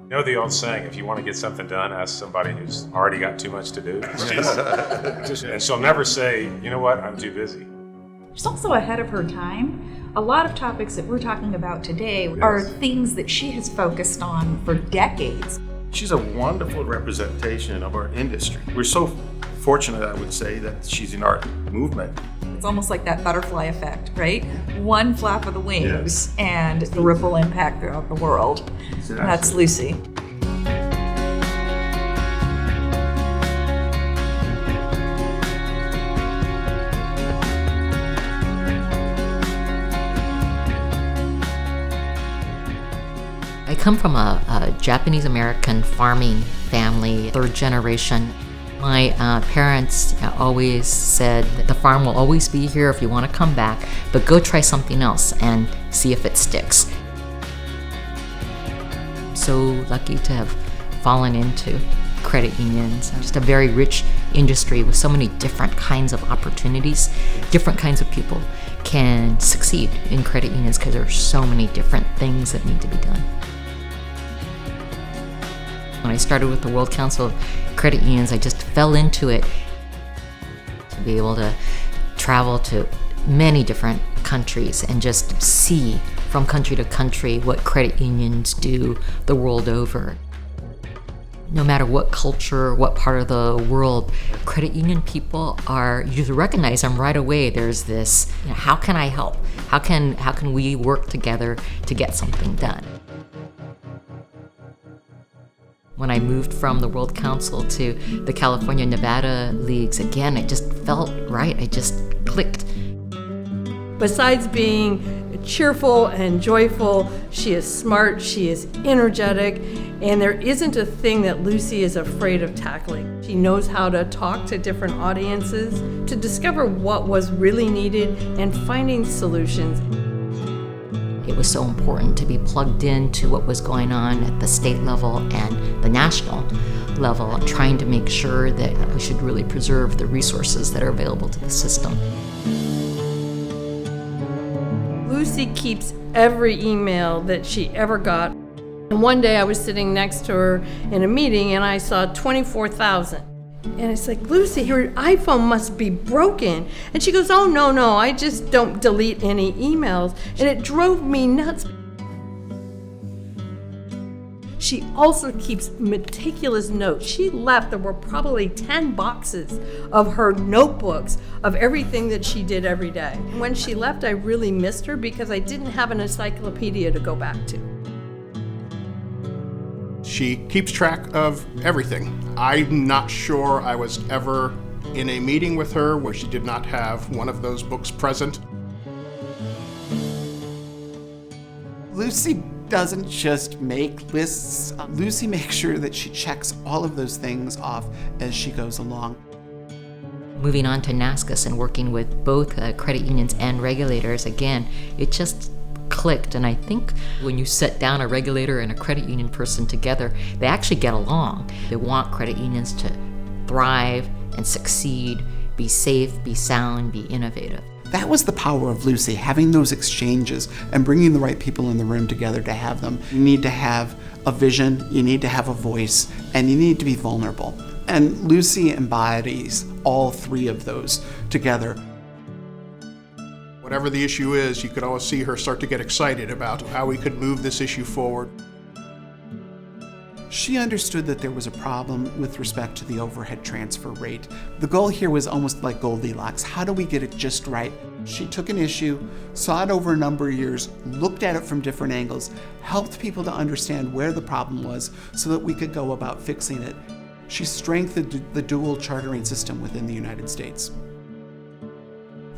You know the old saying, if you want to get something done, ask somebody who's already got too much to do. And she'll never say, you know what, I'm too busy. She's also ahead of her time. A lot of topics that we're talking about today are things that she has focused on for decades. She's a wonderful representation of our industry. We're so fortunate, I would say, that she's in our movement. It's almost like that butterfly effect, right? One flap of the wings and the ripple impact throughout the world. Exactly. That's Lucy. I come from a Japanese-American farming family, third generation. My parents always said that the farm will always be here if you want to come back, but go try something else and see if it sticks. So lucky to have fallen into credit unions. Just a very rich industry with so many different kinds of opportunities. Different kinds of people can succeed in credit unions because there are so many different things that need to be done. When I started with the World Council of Credit Unions, I just fell into it to be able to travel to many different countries and just see from country to country what credit unions do the world over. No matter what culture, what part of the world, credit union people are, you just recognize them right away. There's this, how can I help? How can we work together to get something done? When I moved from the World Council to the California Nevada Leagues, again, it just felt right. It just clicked. Besides being cheerful and joyful, she is smart, she is energetic, and there isn't a thing that Lucy is afraid of tackling. She knows how to talk to different audiences, to discover what was really needed, and finding solutions. It was so important to be plugged into what was going on at the state level and the national level, trying to make sure that we should really preserve the resources that are available to the system. Lucy keeps every email that she ever got. And one day I was sitting next to her in a meeting and I saw 24,000. And it's like, Lucy, your iPhone must be broken. And she goes, oh, no, I just don't delete any emails. And it drove me nuts. She also keeps meticulous notes. She left, there were probably 10 boxes of her notebooks of everything that she did every day. When she left, I really missed her because I didn't have an encyclopedia to go back to. She keeps track of everything. I'm not sure I was ever in a meeting with her where she did not have one of those books present. Lucy doesn't just make lists. Lucy makes sure that she checks all of those things off as she goes along. Moving on to NASCUS and working with both credit unions and regulators, again, it just clicked. And I think when you set down a regulator and a credit union person together, they actually get along. They want credit unions to thrive and succeed, be safe, be sound, be innovative. That was the power of Lucy, having those exchanges and bringing the right people in the room together to have them. You need to have a vision, you need to have a voice, and you need to be vulnerable. And Lucy embodies all three of those together. Whatever the issue is, you could always see her start to get excited about how we could move this issue forward. She understood that there was a problem with respect to the overhead transfer rate. The goal here was almost like Goldilocks. How do we get it just right? She took an issue, saw it over a number of years, looked at it from different angles, helped people to understand where the problem was so that we could go about fixing it. She strengthened the dual chartering system within the United States.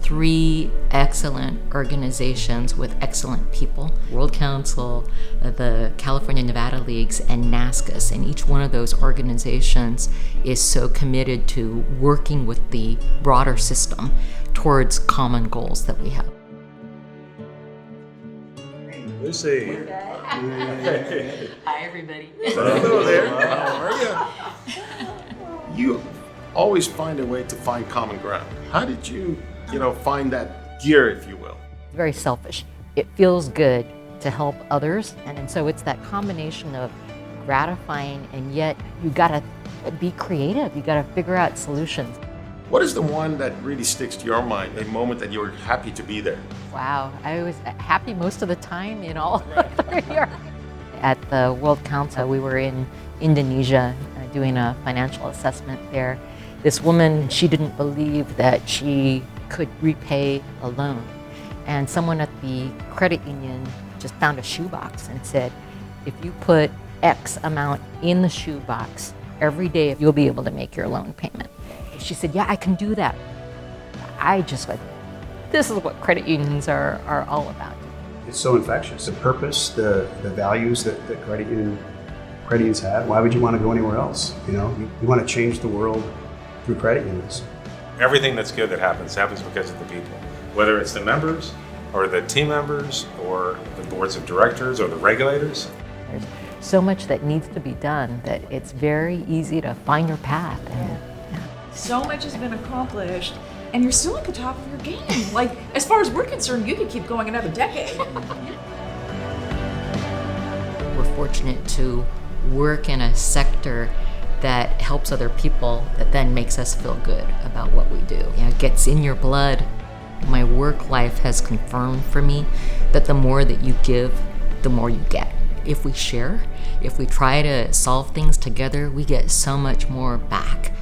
3 excellent organizations with excellent people, World Council, the California Nevada Leagues, and NASCUS. And each one of those organizations is so committed to working with the broader system towards common goals that we have. Lucy. Hi, everybody. Hello there. How are you? You always find a way to find common ground. How did you find that gear, if you will? Very selfish. It feels good to help others, and so it's that combination of gratifying, and yet you gotta be creative. You gotta figure out solutions. What is the one that really sticks to your mind, a moment that you were happy to be there? Wow, I was happy most of the time in all 3 years. At the World Council, we were in Indonesia doing a financial assessment there. This woman, she didn't believe that she could repay a loan. And someone at the credit union just found a shoebox and said, if you put X amount in the shoebox every day, you'll be able to make your loan payment. She said, yeah, I can do that. I just went, this is what credit unions are all about. It's so infectious. The purpose, the values that credit unions have. Why would you want to go anywhere else? You want to change the world through credit unions. Everything that's good that happens because of the people, whether it's the members or the team members or the boards of directors or the regulators. There's so much that needs to be done that it's very easy to find your path. And, So much has been accomplished, and you're still at the top of your game. Like, as far as we're concerned, you could keep going another decade. we're fortunate to work in a sector that helps other people, that then makes us feel good about what we do. It gets in your blood. My work life has confirmed for me that the more that you give, the more you get. If we share, if we try to solve things together, we get so much more back.